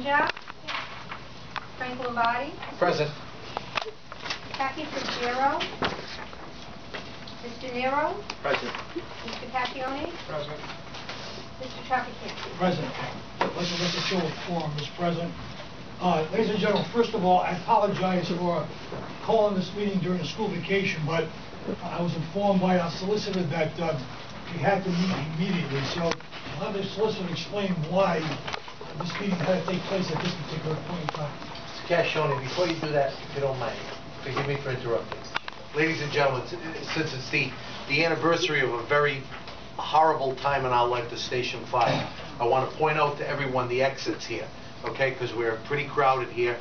Jack? Frank Lombardi? Present. Kathy Fitzgerald? Mr. Nero? Present. Mr. Cacchione? Present. Mr. Trafficante? Present. Let the show of quorum is present. Ladies and gentlemen, first of all, I apologize for calling this meeting during the school vacation, but I was informed by our solicitor that we had to meet immediately. So I'll have the solicitor explain why this meeting had to take place at this particular point in time. Mr. Cacchione, before you do that, if you don't mind, forgive me for interrupting. Ladies and gentlemen, since it's the anniversary of a very horrible time in our life, the Station 5, I want to point out to everyone the exits here, okay? Because we're pretty crowded here.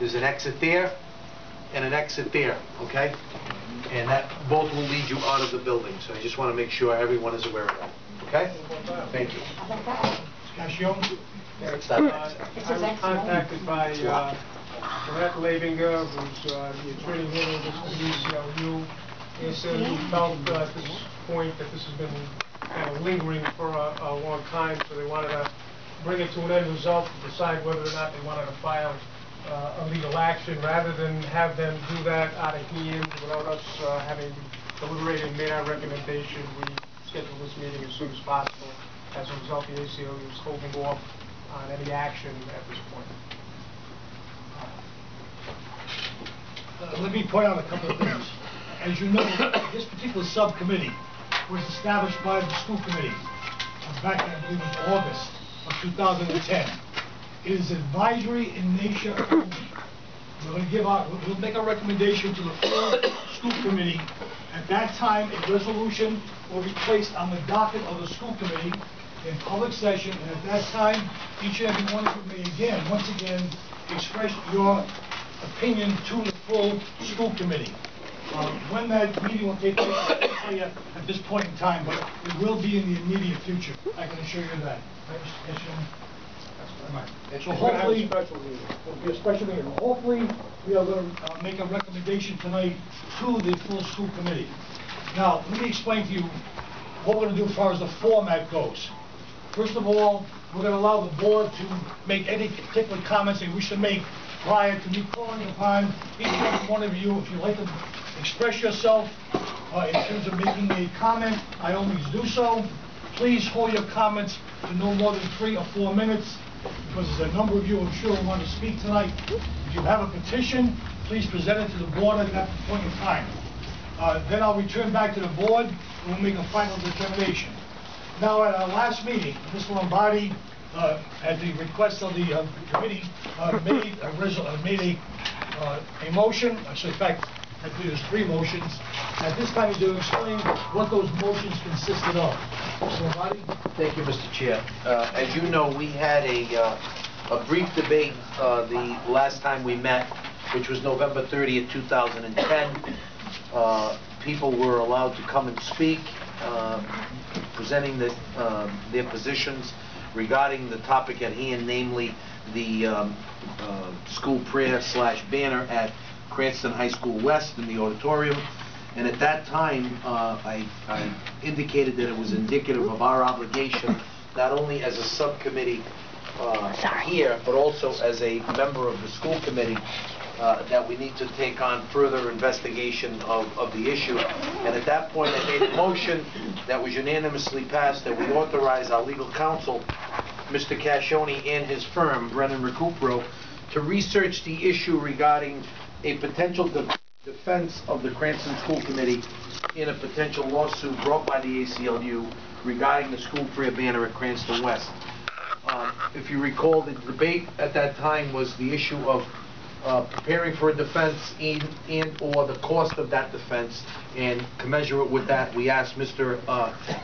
There's an exit there and an exit there, okay? And that both will lead you out of the building. So I just want to make sure everyone is aware of that, okay? Thank you. Cacchione? It's that exit. I was contacted by Jeanette Labinger, who's the attorney general of the ACLU. They said we felt at this point that this has been kind of lingering for a long time, so they wanted to bring it to an end result to decide whether or not they wanted to file a legal action, rather than have them do that out of hand without us having deliberated and made our recommendation. We scheduled this meeting as soon as possible. As a result, the ACLU is holding off on any action at this point. Let me point out a couple of things. As you know, this particular subcommittee was established by the school committee back in, I believe it was August of 2010. It is advisory in nature only. We'll make a recommendation to the full school committee. At that time, a resolution will be placed on the docket of the school committee in public session, and at that time, each and every one of you may once again, express your opinion to the full school committee. When that meeting will take place, I can't tell you at this point in time, but it will be in the immediate future. I can assure you that. Right, Mr. Cacchione? Right. So hopefully, it'll be a special meeting. Hopefully, we are going to make a recommendation tonight to the full school committee. Now, let me explain to you what we're going to do as far as the format goes. First of all, we're going to allow the board to make any particular comments they wish to make prior to me calling upon each and every one of you. If you'd like to express yourself in terms of making a comment, I always do so. Please hold your comments to no more than 3 or 4 minutes, because there's a number of you I'm sure who want to speak tonight. If you have a petition, please present it to the board at that point in time. Then I'll return back to the board and we'll make a final determination. Now, at our last meeting, Mr. Lombardi, at the request of the committee, made a motion. Actually, in fact, I believe there's 3 motions. At this time, he's going to explain what those motions consisted of. Mr. Lombardi? Thank you, Mr. Chair. As you know, we had a brief debate the last time we met, which was November 30th, 2010. People were allowed to come and speak, presenting their positions regarding the topic at hand, namely the school prayer / banner at Cranston High School West in the auditorium. And at that time, I indicated that it was indicative of our obligation, not only as a subcommittee here, but also as a member of the school committee, that we need to take on further investigation of the issue. And at that point, I made a motion that was unanimously passed that we authorize our legal counsel, Mr. Cacchione, and his firm, Brennan Recupero, to research the issue regarding a potential defense of the Cranston School Committee in a potential lawsuit brought by the ACLU regarding the school prayer banner at Cranston West. If you recall, the debate at that time was the issue of preparing for a defense and or the cost of that defense, and commensurate with that, we asked Mr.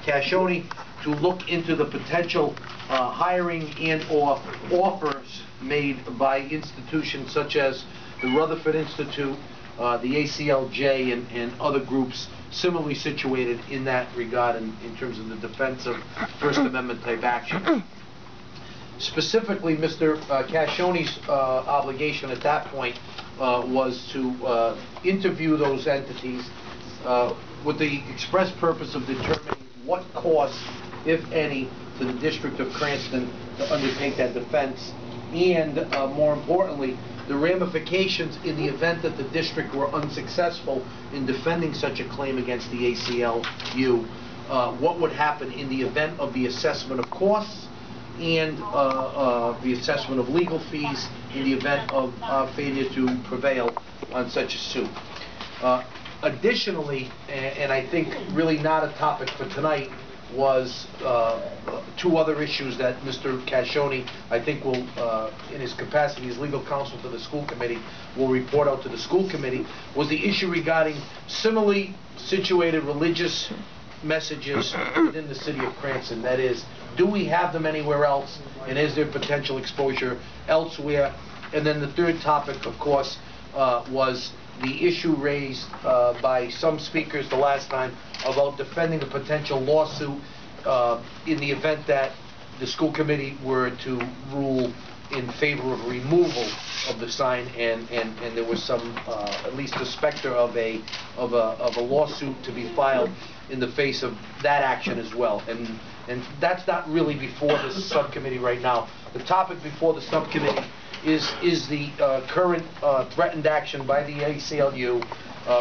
Cacchione to look into the potential hiring and or offers made by institutions such as the Rutherford Institute, the ACLJ, and other groups similarly situated in that regard in terms of the defense of First Amendment type action. Specifically, Mr. Cacchione's obligation at that point was to interview those entities with the express purpose of determining what costs, if any, to the District of Cranston to undertake that defense, and more importantly, the ramifications in the event that the district were unsuccessful in defending such a claim against the ACLU, what would happen in the event of the assessment of costs and the assessment of legal fees in the event of failure to prevail on such a suit. Additionally, and I think really not a topic for tonight, was two other issues that Mr. Cascioni, I think will, in his capacity as legal counsel to the school committee, will report out to the school committee, was the issue regarding similarly situated religious messages within the city of Cranston. That is, do we have them anywhere else, and is there potential exposure elsewhere? And then the third topic, of course, was the issue raised by some speakers the last time about defending a potential lawsuit in the event that the school committee were to rule in favor of removal of the sign, and there was some, at least a specter of a lawsuit to be filed in the face of that action as well. And that's not really before the subcommittee right now. The topic before the subcommittee is the current threatened action by the ACLU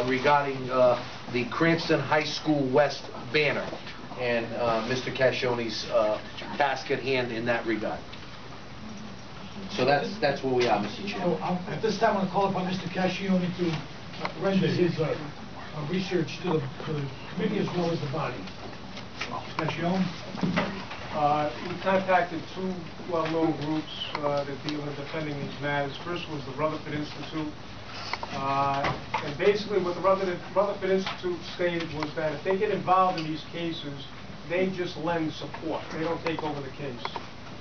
regarding the Cranston High School West banner, and Mr. Cascioni's task at hand in that regard. So that's where we are, Mr. Chair. So at this time, I want to call upon Mr. Cascioni to render his research to the committee as well as the body. Mr. Cascioni? We contacted two well-known groups that deal in defending these matters. First was the Rutherford Institute. And basically what the Rutherford Institute stated was that if they get involved in these cases, they just lend support. They don't take over the case.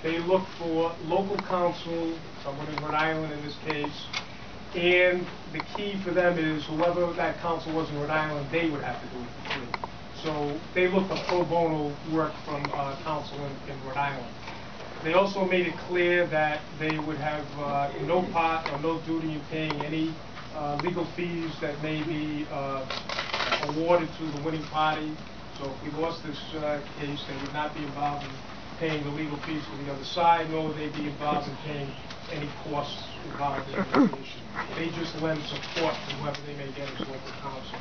They look for local counsel, someone in Rhode Island in this case, and the key for them is whoever that counsel was in Rhode Island, they would have to do it for free. So they look for pro bono work from counsel in Rhode Island. They also made it clear that they would have no part or no duty in paying any legal fees that may be awarded to the winning party. So if we lost this case, they would not be involved in paying the legal fees for the other side, nor would they be involved in paying any costs involved in the litigation. They just lend support to whoever they may get as local counsel.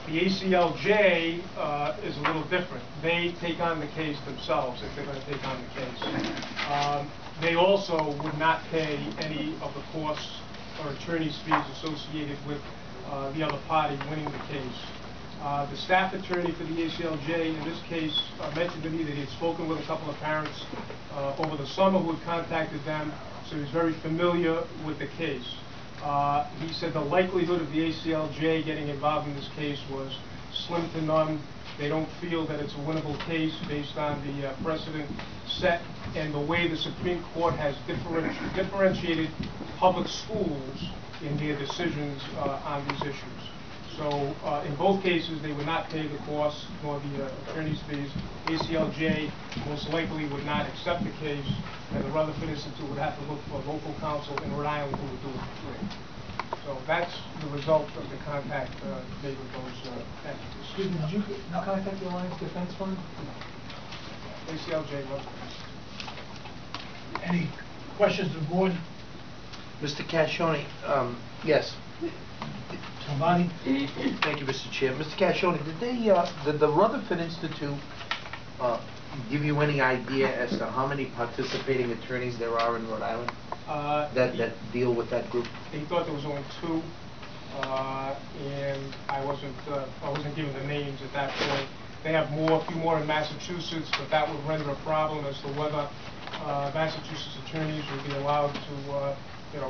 The ACLJ is a little different. They take on the case themselves if they're going to take on the case. They also would not pay any of the costs or attorney's fees associated with the other party winning the case. The staff attorney for the ACLJ in this case mentioned to me that he had spoken with a couple of parents over the summer who had contacted them, so he's very familiar with the case. He said the likelihood of the ACLJ getting involved in this case was slim to none. They don't feel that it's a winnable case based on the precedent set and the way the Supreme Court has differentiated public schools in their decisions on these issues. So in both cases, they would not pay the costs nor the attorney's fees. ACLJ most likely would not accept the case, and the Rutherford Institute would have to look for local counsel in Rhode Island who would do it for free. So that's the result of the contact made with those entities. Excuse me, did you contact the Alliance Defense Fund? ACLJ Rutherford. Any questions to the board? Mr. Cascioni, yes. Somebody? Thank you, Mr. Chair. Mr. Cascioni, did the Rutherford Institute give you any idea as to how many participating attorneys there are in Rhode Island that deal with that group? They thought there was only two, and I wasn't given the names at that point. They have a few more in Massachusetts, but that would render a problem as to whether Massachusetts attorneys would be allowed to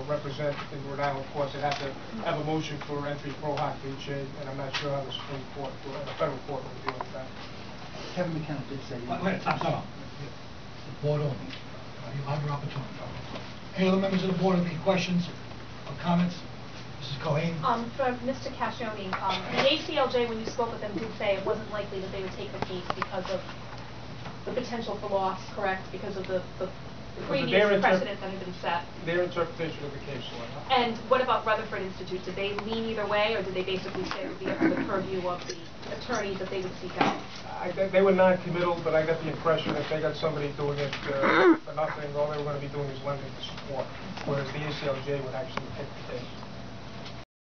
represent in Rhode Island courts. They'd have to have a motion for entry pro hoc vitae, and I'm not sure how the Supreme Court or the federal court would deal with that. Kevin McKenna did say... Wait, stop. The board only. You have your opportunity. Any other members of the board have any questions or comments? Mrs. Cohen? For Mr. Cascioni, the ACLJ, when you spoke with them, did say it wasn't likely that they would take the case because of the potential for loss, correct? Because of the previous precedent that had been set. Their interpretation of the case law. And what about Rutherford Institute? Did they lean either way, or did they basically say it would be up to the purview of the attorneys that they would seek out? They were non-committal, but I got the impression that they got somebody doing it for nothing. All they were going to be doing is lending the support, whereas the ACLJ would actually take the case.